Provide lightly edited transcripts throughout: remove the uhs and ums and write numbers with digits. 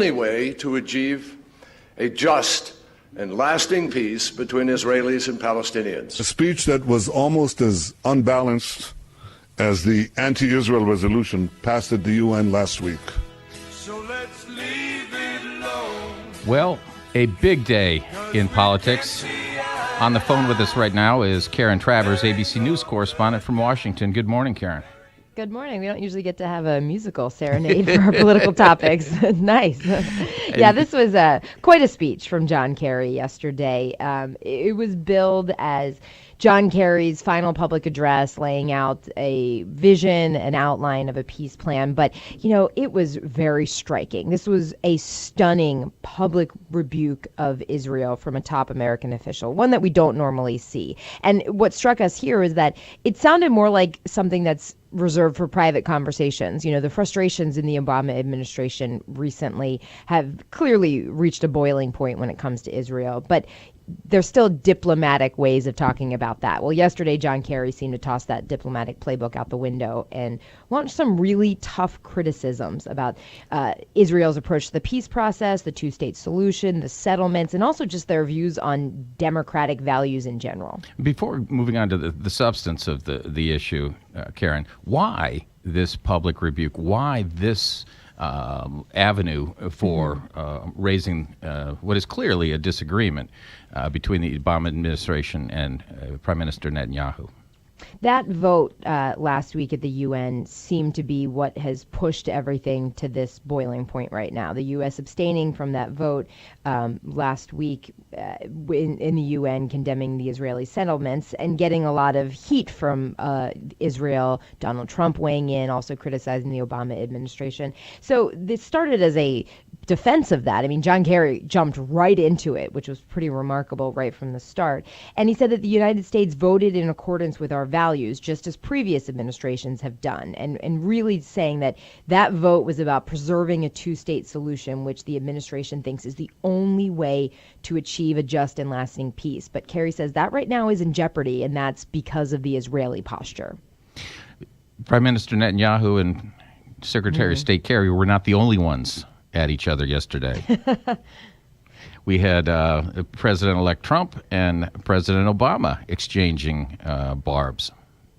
only way to achieve a just and lasting peace between Israelis and Palestinians. A speech that was almost as unbalanced as the anti-Israel resolution passed at the UN last week. So let's leave it alone. Well, a big day in politics. On the phone with us right now is Karen Travers, ABC News correspondent from Washington. Good morning, Karen. Good morning. We don't usually get to have a musical serenade for our political topics. Nice. Yeah, this was quite a speech from John Kerry yesterday. It was billed as John Kerry's final public address, laying out a vision, an outline of a peace plan. But, you know, it was very striking. This was a stunning public rebuke of Israel from a top American official, one that we don't normally see. And what struck us here is that it sounded more like something that's reserved for private conversations. You know, the frustrations in the Obama administration recently have clearly reached a boiling point when it comes to Israel. But there's still diplomatic ways of talking about that. Well, yesterday, John Kerry seemed to toss that diplomatic playbook out the window and launch some really tough criticisms about Israel's approach to the peace process, the two-state solution, the settlements, and also just their views on democratic values in general. Before moving on to the substance of the issue, Karen, why this public rebuke? Why this avenue for raising what is clearly a disagreement between the Obama administration and Prime Minister Netanyahu? That vote last week at the UN seemed to be what has pushed everything to this boiling point right now. The U.S. abstaining from that vote last week in the UN, condemning the Israeli settlements and getting a lot of heat from Israel, Donald Trump weighing in, also criticizing the Obama administration. So this started as a defense of that. I mean, John Kerry jumped right into it, which was pretty remarkable right from the start. And he said that the United States voted in accordance with our values, just as previous administrations have done, and really saying that that vote was about preserving a two-state solution, which the administration thinks is the only way to achieve a just and lasting peace. But Kerry says that right now is in jeopardy, and that's because of the Israeli posture. Prime Minister Netanyahu and Secretary of State Kerry were not the only ones at each other yesterday. We had President-elect Trump and President Obama exchanging barbs.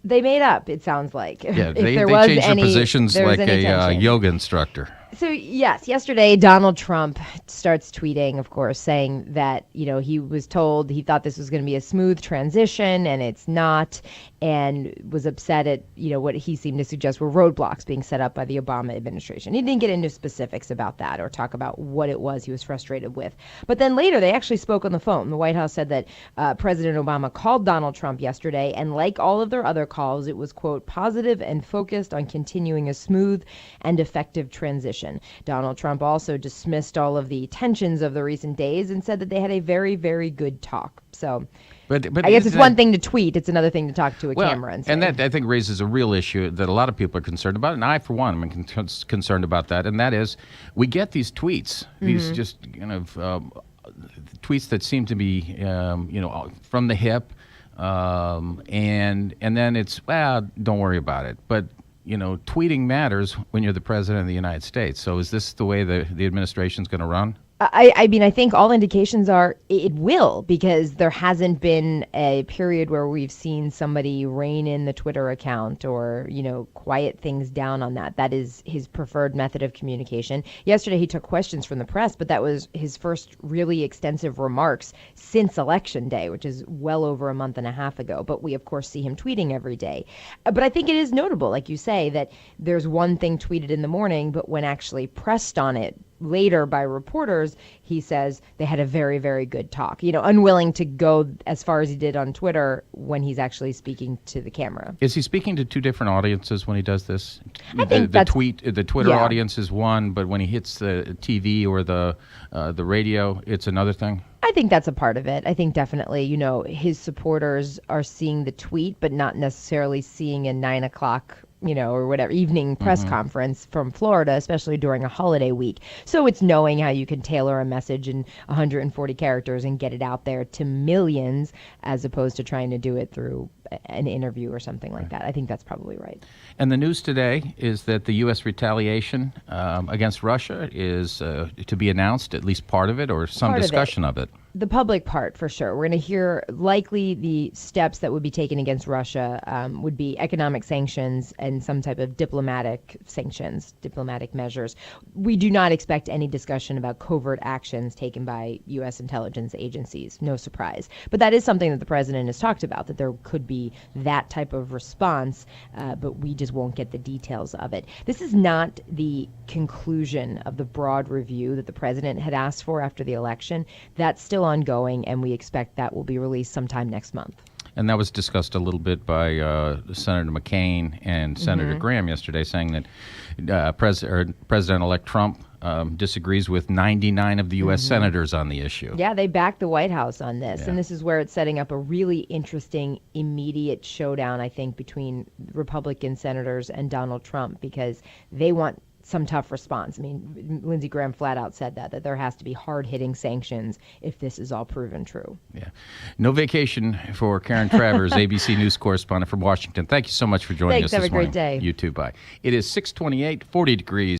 They made up, it sounds like. Yeah, they changed their positions like a yoga instructor. So, yes, yesterday Donald Trump starts tweeting, of course, saying that, you know, he was told he thought this was going to be a smooth transition, and it's not, and was upset at, you know, what he seemed to suggest were roadblocks being set up by the Obama administration. He didn't get into specifics about that or talk about what it was he was frustrated with. But then later they actually spoke on the phone. The White House said that President Obama called Donald Trump yesterday, and like all of their other calls, it was, quote, positive and focused on continuing a smooth and effective transition. Donald Trump also dismissed all of the tensions of the recent days and said that they had a very, very good talk. So but I guess it's one thing to tweet. It's another thing to talk to a camera. And that, I think, raises a real issue that a lot of people are concerned about. And I, for one, am concerned about that. And that is we get these tweets, these just kind of tweets that seem to be, you know, from the hip. And then it's, well, don't worry about it. But you know, tweeting matters when you're the president of the United States. So is this the way the administration's going to run? I mean, I think all indications are it will, because there hasn't been a period where we've seen somebody rein in the Twitter account or, you know, quiet things down on that. That is his preferred method of communication. Yesterday, he took questions from the press, but that was his first really extensive remarks since Election Day, which is well over a month and a half ago. But we, of course, see him tweeting every day. But I think it is notable, like you say, that there's one thing tweeted in the morning, but when actually pressed on it later by reporters, he says they had a very, very good talk. You know, unwilling to go as far as he did on Twitter when he's actually speaking to the camera. Is he speaking to two different audiences when he does this? I think the Twitter audience is one, but when he hits the TV or the radio, it's another thing? I think that's a part of it. I think definitely, you know, his supporters are seeing the tweet, but not necessarily seeing a 9 o'clock or whatever evening press conference from Florida, especially during a holiday week. So it's knowing how you can tailor a message in 140 characters and get it out there to millions, as opposed to trying to do it through an interview or something like that. I think that's probably right. And the news today is that the U.S. retaliation against Russia is to be announced, at least part of it, or some discussion of it. The public part, for sure. We're going to hear likely the steps that would be taken against Russia would be economic sanctions and some type of diplomatic sanctions, diplomatic measures. We do not expect any discussion about covert actions taken by U.S. intelligence agencies. No surprise. But that is something that the president has talked about, that there could be that type of response, but we just won't get the details of it. This is not the conclusion of the broad review that the president had asked for after the election. That's still ongoing, and we expect that will be released sometime next month. And that was discussed a little bit by Senator McCain and Senator Graham yesterday, saying that President-elect Trump disagrees with 99 of the U.S. senators on the issue. Yeah, they backed the White House on this, Yeah. and this is where it's setting up a really interesting immediate showdown, I think, between Republican senators and Donald Trump, because they want some tough response. I mean, Lindsey Graham flat out said that there has to be hard-hitting sanctions if this is all proven true. Yeah. No vacation for Karen Travers, ABC News correspondent from Washington. Thank you so much for joining us Thanks. this Have a great morning. day. You too. Bye. It is 6:28, 40 degrees.